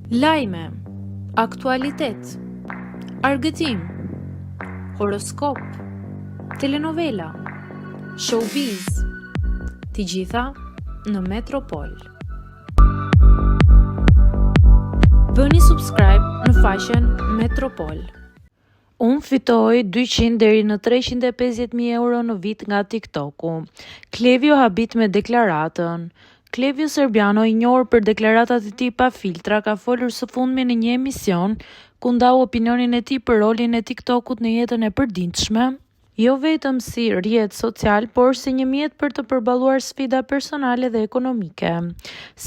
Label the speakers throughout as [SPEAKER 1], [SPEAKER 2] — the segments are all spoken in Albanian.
[SPEAKER 1] Lajme, aktualitet, argëtim, horoskop, telenovela, showbiz, të gjitha në Metropol. Bëni subscribe në faqen Metropol. Unë fitoj 200 deri në 350.000 euro në vit nga TikToku. Klevio habit me deklaratën. Klevio Serbiano, i njohur për deklaratat e tij pa filtra, ka folur së fundmi në një emision ku ndau opinionin e tij për rolin e TikTokut në jetën e përditshme, jo vetëm si rrjet social, por si një mjet për të përballuar sfida personale dhe ekonomike.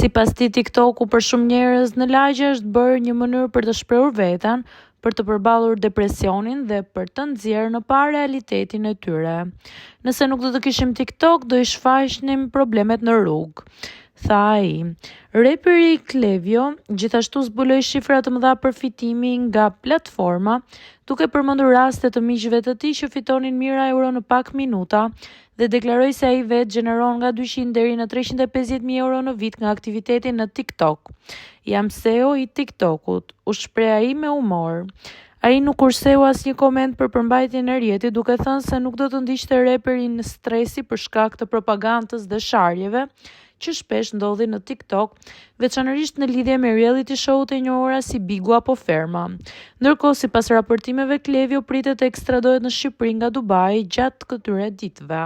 [SPEAKER 1] Sipas tij, TikToku për shumë njerëz në lagje është bërë një mënyrë për të shprehur veten, për të përballur depresionin dhe për të nxjerrë në parë realitetin e tyre. Nëse nuk do të kishim TikTok, do i shfaqnim problemet në rrugë, tha ai. Reperi Klevio gjithashtu zbuloi shifra të mëdha përfitimi nga platforma, duke përmendur raste të miqve të tij që fitonin mijëra euro në pak minuta dhe deklaroi se ai vetë gjeneron nga 200 deri në 350.000 euro në vit nga aktiviteti në TikTok. Jam CEO i TikTokut, u shpreh ai me humor. Ai nuk kurseu asnjë koment për përmbajtjen e rrjetit, duke thënë se nuk do të ndiqte reperin në stresi për shkak të propagandës dhe sharjeve që shpesh ndodhin në TikTok, veçanërisht në lidhje me reality show-t e njohura si Bigu apo Ferma. Ndërkohë, sipas raportimeve, Klevio pritet të ekstradohet në Shqipëri nga Dubai gjatë këtyre ditëve.